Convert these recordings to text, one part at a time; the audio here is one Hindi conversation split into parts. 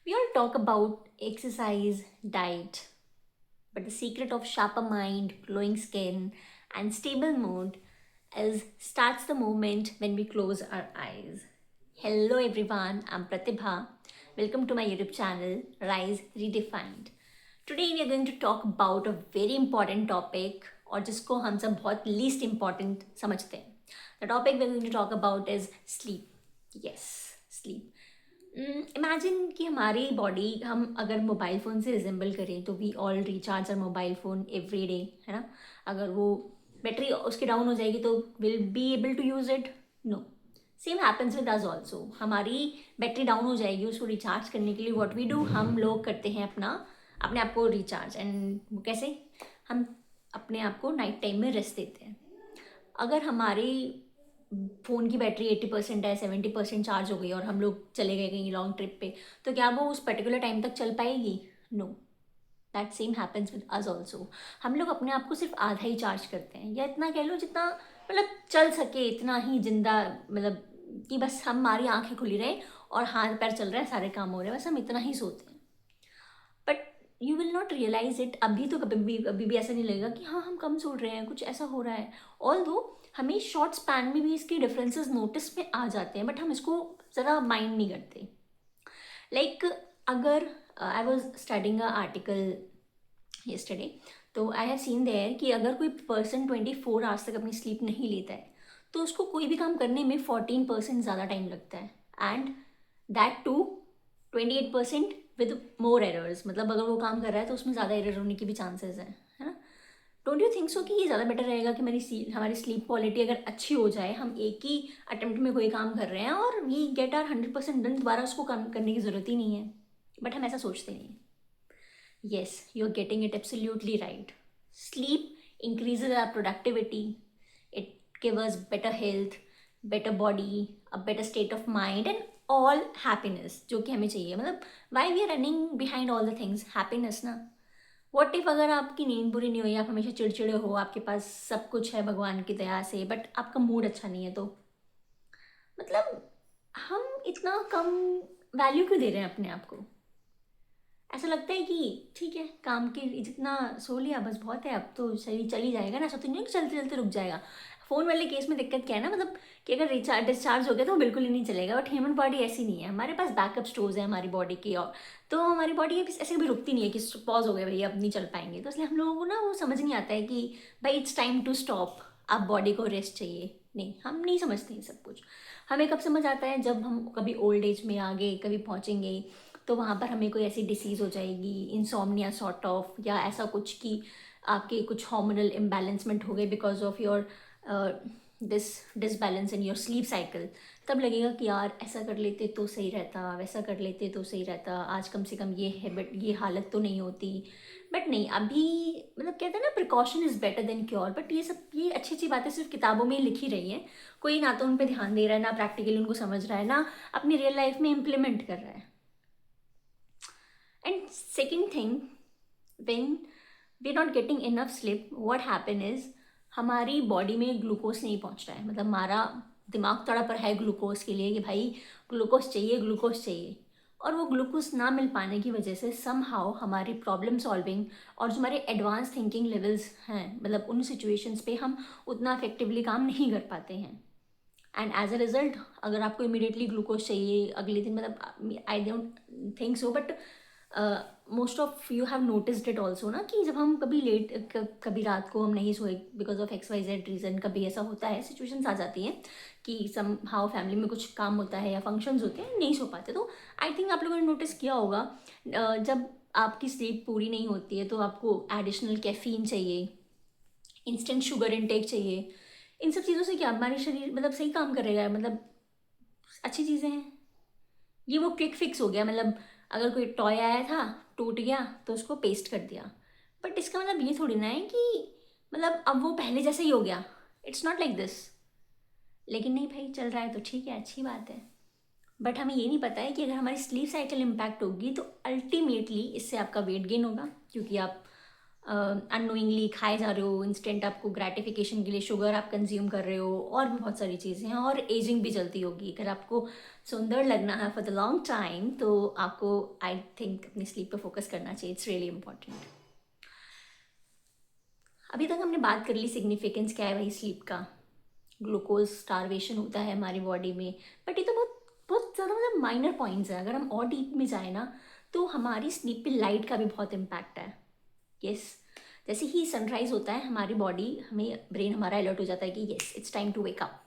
We all talk about exercise, diet, but the secret of sharper mind, glowing skin, and stable mood is starts the moment when we close our eyes. Hello everyone, I'm Pratibha. Welcome to my YouTube channel, Rise Redefined. Today we are going to talk about a very important topic और जिसको हम सब बहुत least important समझते हैं. The topic we're going to talk about is sleep. Yes, sleep. Imagine कि हमारी बॉडी हम अगर मोबाइल फ़ोन से रिजेंबल करें तो we all recharge our mobile phone every day, है ना. अगर वो बैटरी उसकी डाउन हो जाएगी तो will be able to use it. No. Same happens with us also. हमारी बैटरी डाउन हो जाएगी, उसको रिचार्ज करने के लिए व्हाट वी डू, हम लोग करते हैं अपने आप को रिचार्ज. एंड वो कैसे? हम अपने आप को नाइट टाइम में रेस्ट देते हैं. अगर हमारी फ़ोन की बैटरी 80% है, 70% चार्ज हो गई और हम लोग चले गए कहीं लॉन्ग ट्रिप पे, तो क्या वो उस पर्टिकुलर टाइम तक चल पाएगी? No. That same happens with us also. हम लोग अपने आप को सिर्फ आधा ही चार्ज करते हैं, या इतना कह लो जितना मतलब चल सके, इतना ही जिंदा, मतलब कि बस हमारी आंखें खुली रहे और हाथ पैर चल रहा है, सारे काम हो रहे हैं, बस हम इतना ही सोते हैं. But you will not realise it. अभी भी ऐसा नहीं लगेगा कि हाँ हम कम सो रहे हैं, कुछ ऐसा हो रहा है. ऑल दो हमें शॉर्ट स्पैन में भी इसके डिफरेंसेस नोटिस में आ जाते हैं, बट हम इसको ज़रा माइंड नहीं करते. लाइक अगर I was studying a article yesterday, तो आई हैव सीन देयर कि अगर कोई पर्सन 24 आवर्स तक अपनी स्लीप नहीं लेता है तो उसको कोई भी काम करने में 14% ज़्यादा टाइम लगता है. And that too 28% with more errors. मतलब अगर वो काम कर रहा है तो उसमें ज़्यादा एरर होने की भी चांसेस हैं, है ना. डोंट यू थिंक सो कि ये ज़्यादा बेटर रहेगा कि हमारी स्लीप क्वालिटी अगर अच्छी हो जाए, हम एक ही अटेम्प्ट में कोई काम कर रहे हैं और वी गेट आर 100% डन, दोबारा उसको काम करने की ज़रूरत ही नहीं है. बट हम ऐसा सोचते नहीं. Yes, you're getting it absolutely right. Sleep increases our productivity. It gives us better health, better body, a better state of mind, and all happiness जो कि हमें चाहिए. मतलब why we are running behind all the things? Happiness ना. What if अगर आपकी नींद पूरी नहीं हुई, आप हमेशा चिड़चिड़े हो, आपके पास सब कुछ है भगवान की दया से, बट आपका मूड अच्छा नहीं है, तो मतलब हम इतना कम वैल्यू क्यों दे रहे हैं अपने आप को? ऐसा लगता है कि ठीक है, काम के जितना सो लिया बस बहुत है, अब तो शरीर चल ही जाएगा ना. ऐसा तो नहीं है कि चलते चलते रुक जाएगा. फ़ोन वाले केस में दिक्कत क्या है ना, मतलब कि अगर रिचार्ज डिस्चार्ज हो गया तो वो बिल्कुल ही नहीं चलेगा. बट ह्यूमन बॉडी ऐसी नहीं है, हमारे पास बैकअप स्टोर्स है हमारी बॉडी की. और तो हमारी बॉडी ऐसे कभी रुकती नहीं है कि पॉज हो गया भैया अब नहीं चल पाएंगे. तो इसलिए हम लोगों को ना वो समझ नहीं आता है कि भाई इट्स टाइम टू स्टॉप, अब बॉडी को रेस्ट चाहिए. नहीं, हम नहीं समझते हैं सब कुछ. हमें कब समझ आता है? जब हम कभी ओल्ड एज में आगे कभी पहुँचेंगे तो वहाँ पर हमें कोई ऐसी डिसीज़ हो जाएगी, इंसोम्निया सॉर्ट ऑफ, या ऐसा कुछ कि आपके कुछ हार्मोनल इम्बैलेंसमेंट हो गए because of your this disbalance in your sleep cycle. तब लगेगा कि यार ऐसा कर लेते तो सही रहता, वैसा कर लेते तो सही रहता, आज कम से कम ये हैबिट, ये हालत तो नहीं होती. बट नहीं, अभी मतलब कहते हैं ना precaution is better than cure. But ये अच्छी अच्छी बातें सिर्फ किताबों में ही लिखी रही हैं. कोई ना तो उन पर ध्यान दे रहा है, ना प्रैक्टिकली उनको समझ रहा है, ना अपनी रियल लाइफ में इम्प्लीमेंट कर रहा है. And second thing, when we're not getting enough sleep, what happen is हमारी बॉडी में ग्लूकोज नहीं पहुंच रहा है. मतलब हमारा दिमाग तड़प रहा है ग्लूकोज के लिए कि भाई ग्लूकोज चाहिए, ग्लूकोज चाहिए. और वो ग्लूकोज ना मिल पाने की वजह से समहाउ हमारी प्रॉब्लम सॉल्विंग और जो हमारे एडवांस थिंकिंग लेवल्स हैं, मतलब उन सिचुएशंस पे हम उतना इफेक्टिवली काम नहीं कर पाते हैं. एंड एज अ रिजल्ट अगर आपको इमीडिएटली ग्लूकोज चाहिए अगले दिन, मतलब I don't think so, but most of you have noticed it also ना कि जब हम कभी कभी रात को हम नहीं सोए बिकॉज ऑफ XYZ रीज़न, कभी ऐसा होता है, सिचुएशंस आ जाती हैं कि सम हाउ फैमिली में कुछ काम होता है या फंक्शंस होते हैं, नहीं सो पाते. तो आई थिंक आप लोगों ने नोटिस किया होगा जब आपकी स्लीप पूरी नहीं होती है तो आपको एडिशनल कैफीन चाहिए, इंस्टेंट शुगर इनटेक चाहिए. इन सब चीज़ों से क्या हमारे शरीर मतलब सही काम करेगा? मतलब अच्छी चीज़ें हैं. ये वो क्विक फिक्स हो गया. मतलब अगर कोई टॉय आया था, टूट गया तो उसको पेस्ट कर दिया. बट इसका मतलब ये थोड़ी ना है कि मतलब अब वो पहले जैसा ही हो गया. It's not like this. लेकिन नहीं भाई, चल रहा है तो ठीक है, अच्छी बात है. बट हमें ये नहीं पता है कि अगर हमारी स्लीप साइकिल इम्पैक्ट होगी तो अल्टीमेटली इससे आपका वेट गेन होगा, क्योंकि आप अननोइंगली खाए जा रहे हो, इंस्टेंट आपको ग्रेटिफिकेशन के लिए शुगर आप कंज्यूम कर रहे हो, और भी बहुत सारी चीज़ें हैं, और एजिंग भी जल्दी होगी। अगर आपको सुंदर लगना है फॉर द लॉन्ग टाइम तो आपको आई थिंक अपनी स्लीप पे फोकस करना चाहिए। It's really important. अभी तक हमने बात कर ली सिग्निफिकेंस क्या है भाई स्लीप का, ग्लूकोज स्टारवेशन होता है हमारी बॉडी में, बट ये तो बहुत बहुत ज़्यादा मतलब माइनर पॉइंट्स है। अगर हम और डीप में जाए ना तो हमारी स्लीप पे लाइट का भी बहुत इम्पैक्ट है। यस, जैसे ही सनराइज होता है हमारी बॉडी, हमें ब्रेन हमारा अलर्ट हो जाता है कि yes it's time to wake up,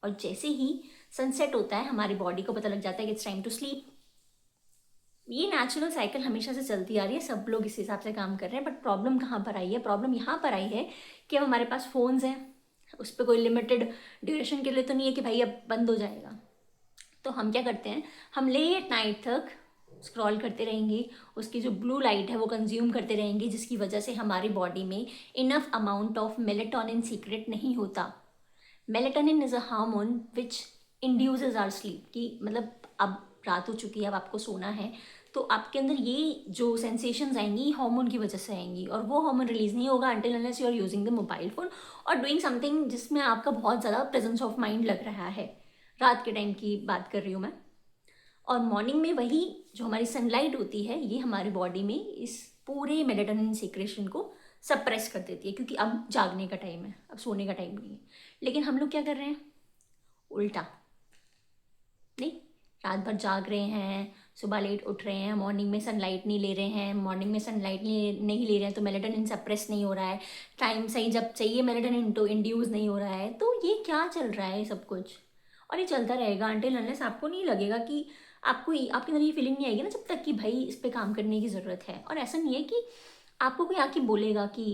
और जैसे ही सनसेट होता है हमारी बॉडी को पता लग जाता है कि इट्स टाइम टू स्लीप। ये नेचुरल साइकिल हमेशा से चलती आ रही है, सब लोग इस हिसाब से काम कर रहे हैं। बट प्रॉब्लम कहाँ पर आई है? प्रॉब्लम यहाँ पर आई है कि अब हमारे पास फ़ोन्स हैं, उस पर कोई लिमिटेड ड्यूरेशन के लिए तो नहीं है कि भाई अब बंद हो जाएगा। तो हम क्या करते हैं, हम लेट नाइट तक स्क्रॉल करते रहेंगे, उसकी जो ब्लू लाइट है वो कंज्यूम करते रहेंगे, जिसकी वजह से हमारी बॉडी में enough amount of melatonin secrete नहीं होता। Melatonin is a hormone which induces our sleep, कि मतलब अब रात हो चुकी है, अब आपको सोना है, तो आपके अंदर ये जो सेंसेशंस आएंगी हार्मोन की वजह से आएंगी, और वो हार्मोन रिलीज नहीं होगा until unless you are using the mobile phone और डूइंग समथिंग जिसमें आपका बहुत ज़्यादा प्रेजेंस ऑफ माइंड लग रहा है। रात के टाइम की बात कर रही हूँ मैं। और मॉर्निंग में वही जो हमारी सनलाइट होती है ये हमारी बॉडी में इस पूरे मेलेटोनिन सीक्रेशन को सप्रेस कर देती है, क्योंकि अब जागने का टाइम है, अब सोने का टाइम नहीं है। लेकिन हम लोग क्या कर रहे हैं? उल्टा। नहीं, रात भर जाग रहे हैं, सुबह लेट उठ रहे हैं, मॉर्निंग में सनलाइट नहीं ले रहे हैं, मॉर्निंग में सनलाइट नहीं ले रहे हैं तो मेलेटोनिन सप्रेस नहीं हो रहा है, टाइम सही जब चाहिए मेलेटोनिन तो इंड्यूस नहीं हो रहा है। तो ये क्या चल रहा है सब कुछ? और ये चलता रहेगा अंटिल अनलेस आपको नहीं लगेगा कि आपके अंदर ये फीलिंग नहीं आएगी ना जब तक कि भाई इस पर काम करने की ज़रूरत है। और ऐसा नहीं है कि आपको कोई आके बोलेगा कि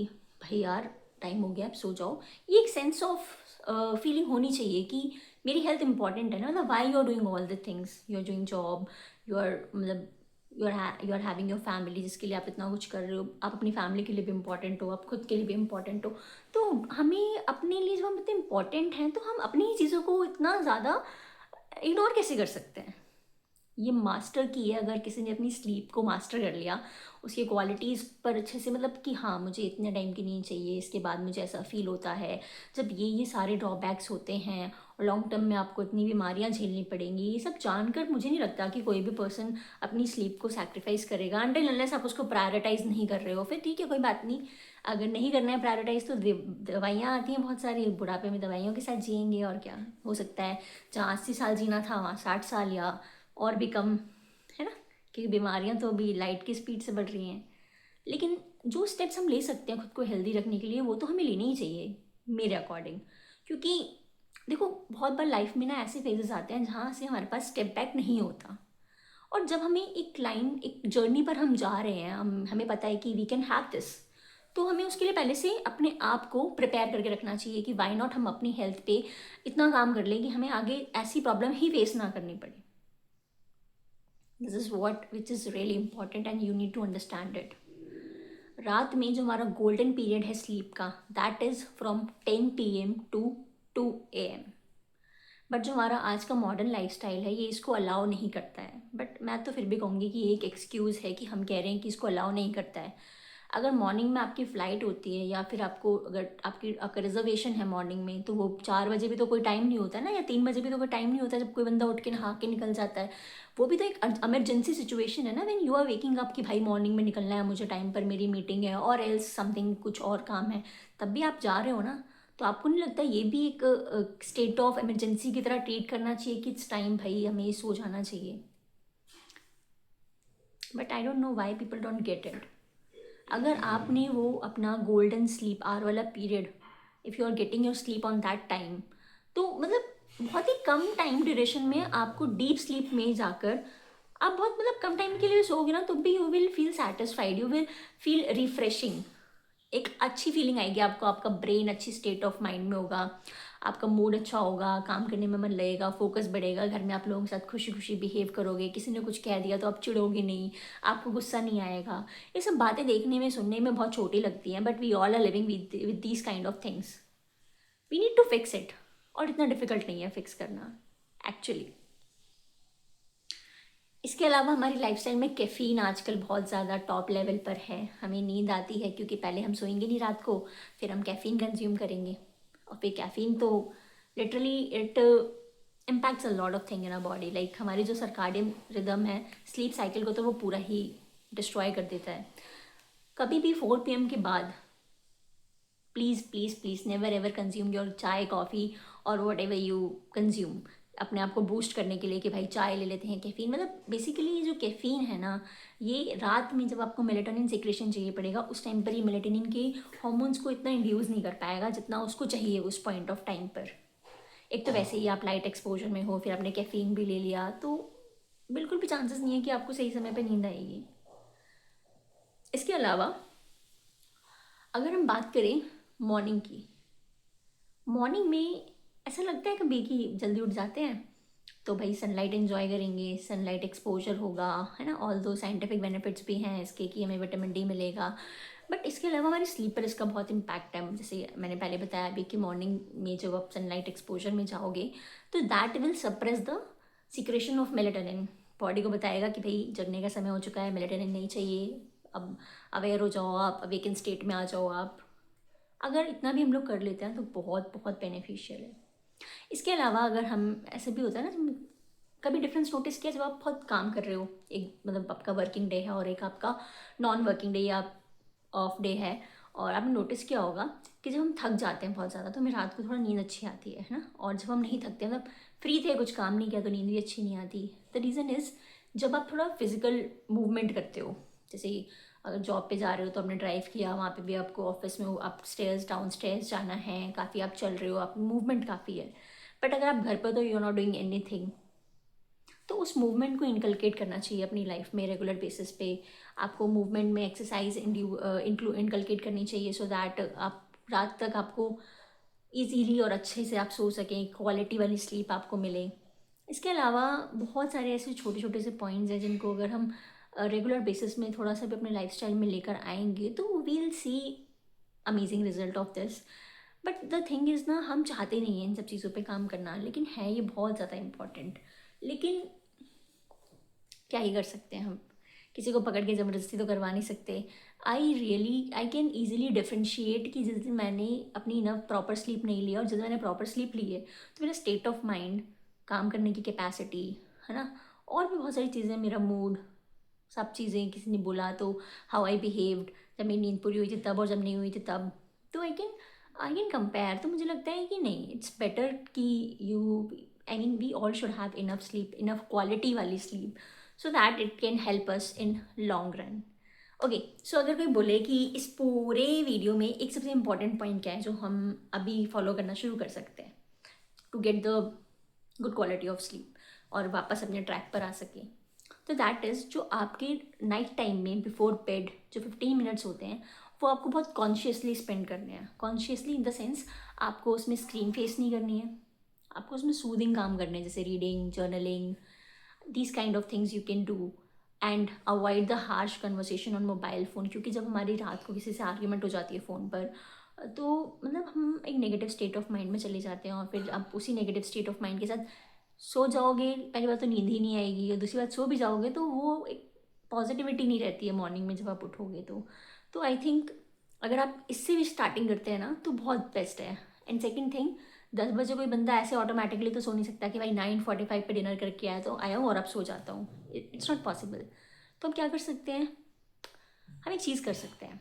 भाई यार टाइम हो गया अब सो जाओ। ये एक सेंस ऑफ फीलिंग होनी चाहिए कि मेरी हेल्थ इंपॉर्टेंट है ना, मतलब why you are doing all the things, you are doing job, you are मतलब you are having your family, जिसके लिए आप इतना कुछ कर रहे हो, आप अपनी फैमिली के लिए भी इम्पोर्टेंट हो, आप खुद के लिए भी इम्पोर्टेंट हो। तो हमें अपने लिए जब हम इतने इम्पोर्टेंट हैं तो हम अपनी ही चीज़ों को इतना ज़्यादा इग्नोर कैसे कर सकते हैं? ये मास्टर की है, अगर किसी ने अपनी स्लीप को मास्टर कर लिया, उसकी क्वालिटीज़ पर अच्छे से, मतलब कि हाँ मुझे इतने टाइम की नींद चाहिए, इसके बाद मुझे ऐसा फील होता है, जब ये सारे ड्रॉबैक्स होते हैं और लॉन्ग टर्म में आपको इतनी बीमारियां झेलनी पड़ेंगी, ये सब जानकर मुझे नहीं लगता कि कोई भी पर्सन अपनी स्लीप को सैक्रिफाइस करेगा अनटिल अनलेस आप उसको प्रायोरिटाइज नहीं कर रहे हो। फिर ठीक है, कोई बात नहीं, अगर नहीं करना है प्रायोरिटाइज तो दवाइयाँ आती हैं बहुत सारी, बुढ़ापे में दवाइयों के साथ जिएंगे, और क्या हो सकता है, जहाँ 80 साल जीना था वहाँ 60 साल या और भी कम, है ना? क्योंकि बीमारियां तो अभी लाइट की स्पीड से बढ़ रही हैं। लेकिन जो स्टेप्स हम ले सकते हैं खुद को हेल्दी रखने के लिए वो तो हमें लेने ही चाहिए मेरे अकॉर्डिंग। क्योंकि देखो बहुत बार लाइफ में ना ऐसे फेजेस आते हैं जहाँ से हमारे पास स्टेप बैक नहीं होता, और जब हमें एक जर्नी पर हम जा रहे हैं, हमें पता है कि वी कैन हैव दिस, तो हमें उसके लिए पहले से अपने आप को प्रिपेयर करके रखना चाहिए कि वाई नॉट हम अपनी हेल्थ पे इतना काम कर लें कि हमें आगे ऐसी प्रॉब्लम ही फेस ना करनी पड़े। This is what which is really important and you need to understand it. रात में जो हमारा गोल्डन पीरियड है स्लीप का, that is from 10 PM to 2 AM। But जो हमारा आज का मॉडर्न लाइफस्टाइल है ये इसको अलाउ नहीं करता है। बट मैं तो फिर भी कहूँगी कि ये एक एक्सक्यूज़ है कि हम कह रहे हैं कि इसको अलाउ नहीं करता है। अगर मॉर्निंग में आपकी फ़्लाइट होती है, या फिर आपको अगर आपका रिजर्वेशन है मॉर्निंग में, तो वो 4 बजे भी तो कोई टाइम नहीं होता ना, या 3 बजे भी तो कोई टाइम नहीं होता जब कोई बंदा उठ के नहा के निकल जाता है। वो भी तो एक इमरजेंसी सिचुएशन है ना, when you are waking up कि भाई मॉर्निंग में निकलना है मुझे, टाइम पर मेरी मीटिंग है और एल्स समथिंग कुछ और काम है, तब भी आप जा रहे हो ना। तो आपको नहीं लगता ये भी एक स्टेट ऑफ इमरजेंसी की तरह ट्रीट करना चाहिए कि इट्स टाइम भाई हमें सो जाना चाहिए? But I don't know why people don't get it. अगर आपने वो अपना गोल्डन स्लीप आवर वाला पीरियड, if you are getting your sleep on that time, तो मतलब बहुत ही कम टाइम ड्यूरेशन में आपको डीप स्लीप में जाकर आप बहुत मतलब कम टाइम के लिए सोओगे ना, तो भी you will feel satisfied, you will feel refreshing. एक अच्छी फीलिंग आएगी आपको, आपका ब्रेन अच्छी स्टेट ऑफ माइंड में होगा, आपका मूड अच्छा होगा, काम करने में मन लगेगा, फोकस बढ़ेगा, घर में आप लोगों के साथ खुशी खुशी बिहेव करोगे, किसी ने कुछ कह दिया तो आप चिढ़ोगे नहीं, आपको गुस्सा नहीं आएगा। ये सब बातें देखने में सुनने में बहुत छोटी लगती हैं, but we all are living with these kind of things. We need to fix it. और इतना डिफिकल्ट नहीं है फिक्स करना एक्चुअली। इसके अलावा हमारी लाइफस्टाइल में कैफ़ीन आजकल बहुत ज़्यादा टॉप लेवल पर है। हमें नींद आती है क्योंकि पहले हम सोएंगे नहीं रात को, फिर हम कैफ़ीन कंज्यूम करेंगे, और फिर कैफ़ीन तो literally it impacts a lot of thing in our body. Like हमारी जो सर्काडियन रिदम है, स्लीप साइकिल को तो वो पूरा ही डिस्ट्रॉय कर देता है। कभी भी 4 PM के बाद please please please never ever consume your चाय, कॉफ़ी और वट एवर यू कंज्यूम अपने आप को बूस्ट करने के लिए कि भाई चाय ले लेते हैं। कैफ़ीन मतलब बेसिकली ये जो कैफ़ीन है ना, ये रात में जब आपको मेलेटोनिन सिक्रेशन चाहिए पड़ेगा, उस टाइम पर ही मेलेटोनिन के हॉर्मोन्स को इतना इंड्यूस नहीं कर पाएगा जितना उसको चाहिए उस पॉइंट ऑफ टाइम पर। एक तो वैसे ही आप लाइट एक्सपोजर में हो, फिर आपने कैफ़ीन भी ले लिया, तो बिल्कुल भी चांसेस नहीं है कि आपको सही समय पर नींद आएगी। इसके अलावा अगर हम बात करें मॉर्निंग की, मॉर्निंग में ऐसा लगता है कभी कि जल्दी उठ जाते हैं तो भाई सनलाइट एंजॉय करेंगे, सनलाइट एक्सपोजर होगा, है ना। ऑल दो साइंटिफिक बेनिफिट्स भी हैं इसके कि हमें विटामिन डी मिलेगा, बट इसके अलावा हमारी स्लीप पर इसका बहुत इम्पैक्ट है। जैसे मैंने पहले बताया अभी कि मॉर्निंग में जब आप सनलाइट एक्सपोजर में जाओगे तो that will suppress the secretion of melatonin. Body को बताएगा कि भाई जगने का समय हो चुका है, मेलेटोनिन नहीं चाहिए, अब अवेयर हो जाओ, आप अवेकन स्टेट में आ जाओ आप। अगर इतना भी हम लोग कर लेते हैं तो बहुत बहुत बेनिफिशियल है। इसके अलावा अगर हम ऐसे भी होता है ना, कभी डिफरेंस नोटिस किया जब आप बहुत काम कर रहे हो, एक मतलब आपका वर्किंग डे है और एक आपका नॉन वर्किंग डे या ऑफ डे है, और आपने नोटिस किया होगा कि जब हम थक जाते हैं बहुत ज़्यादा तो हमें रात को थोड़ा नींद अच्छी आती है ना, और जब हम नहीं थकते मतलब फ्री थे, कुछ काम नहीं किया, तो नींद भी अच्छी नहीं आती। द रीज़न इज़ जब आप थोड़ा फिजिकल मूवमेंट करते हो, जैसे अगर जॉब पे जा रहे हो तो आपने ड्राइव किया, वहाँ पे भी आपको ऑफिस में अप स्टेयर्स डाउन स्टेयर्स जाना है, काफ़ी आप चल रहे हो, आप मूवमेंट काफ़ी है। बट अगर आप घर पर तो you are not doing anything, तो उस मूवमेंट को इनकलकेट करना चाहिए अपनी लाइफ में रेगुलर बेसिस पे। आपको मूवमेंट में एक्सरसाइज इनकलकेट करनी चाहिए सो दैट आप रात तक आपको इजीली और अच्छे से आप सो सकें, क्वालिटी वाली स्लीप आपको मिले। इसके अलावा बहुत सारे ऐसे छोटे छोटे से पॉइंट्स हैं जिनको अगर हम रेगुलर बेसिस में थोड़ा सा भी अपने लाइफस्टाइल में लेकर आएंगे तो we will see amazing result of this. But the thing is ना, हम चाहते नहीं हैं इन सब चीज़ों पे काम करना, लेकिन है ये बहुत ज़्यादा इम्पॉर्टेंट। लेकिन क्या ही कर सकते हैं हम, किसी को पकड़ के ज़बरदस्ती तो करवा नहीं सकते। आई कैन ईजिली डिफ्रेंशिएट कि जिस दिन मैंने अपनी इनफ प्रॉपर स्लीप नहीं लिया और जिस दिन मैंने प्रॉपर स्लीप ली है तो मेरा स्टेट ऑफ माइंड, काम करने की कैपेसिटी, है ना, और भी बहुत सारी चीज़ें, मेरा मूड, सब चीज़ें, किसी ने बोला तो हाउ आई बिहेव्ड जब मेरी नींद पूरी हुई थी तब और जब नहीं हुई थी तब, तो आई कैन कंपेयर। तो मुझे लगता है कि नहीं, इट्स बेटर कि you, I mean we all should have enough sleep, enough quality वाली sleep, so that it can help us in long run. Okay, so अगर कोई बोले कि इस पूरे वीडियो में एक सबसे इम्पॉर्टेंट पॉइंट क्या है जो हम अभी फॉलो करना शुरू कर सकते हैं to get the good quality of sleep और वापस अपने ट्रैक पर आ सके, तो दैट इज़ जो आपके नाइट टाइम में बिफोर बेड जो 15 मिनट्स होते हैं वो आपको बहुत कॉन्शियसली स्पेंड करने हैं। कॉन्शियसली इन द सेंस आपको उसमें स्क्रीन फेस नहीं करनी है, आपको उसमें सूदिंग काम करने हैं, जैसे reading, journaling, these kind of things you can do. And avoid the harsh conversation on mobile phone, क्योंकि जब हमारी रात को किसी से आर्ग्यूमेंट हो जाती है फ़ोन पर तो मतलब हम एक नेगेटिव स्टेट ऑफ माइंड में चले जाते हैं, और फिर आप उसी नेगेटिव स्टेट ऑफ माइंड के साथ सो जाओगे। पहली बात तो नींद ही नहीं आएगी, और दूसरी बात सो भी जाओगे तो वो एक पॉजिटिविटी नहीं रहती है मॉर्निंग में जब आप उठोगे तो आई थिंक अगर आप इससे भी स्टार्टिंग करते हैं ना तो बहुत बेस्ट है। एंड सेकेंड थिंग, 10 बजे कोई बंदा ऐसे ऑटोमेटिकली तो सो नहीं सकता कि भाई 9:45 पे डिनर करके आया तो आया हूँ और अब सो जाता हूँ, इट्स नॉट पॉसिबल। तो हम क्या कर सकते हैं, हम एक चीज़ कर सकते हैं,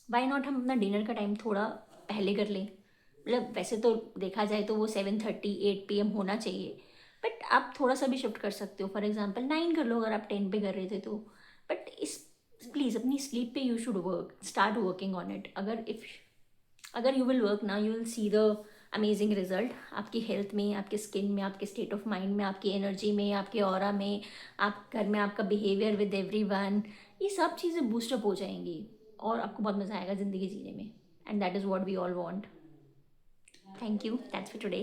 वाई नॉट हम अपना डिनर का टाइम थोड़ा पहले कर लें। मतलब वैसे तो देखा जाए तो वो 7:30 8 PM होना चाहिए, बट आप थोड़ा सा भी शिफ्ट कर सकते हो। फॉर एग्जांपल 9 कर लो अगर आप 10 पे कर रहे थे तो। बट इस प्लीज़ अपनी स्लीप पे you should work, start working on it. अगर यू विल वर्क ना, you will see the amazing result आपकी हेल्थ में, आपके स्किन में, आपके स्टेट ऑफ माइंड में, आपकी एनर्जी में, आपके ऑरा में, आप घर में आपका बिहेवियर विद एवरीवन, ये सब चीज़ें बूस्टअप हो जाएंगी और आपको बहुत मज़ा आएगा ज़िंदगी जीने में। And that is what we all want. Thank you, that's for today.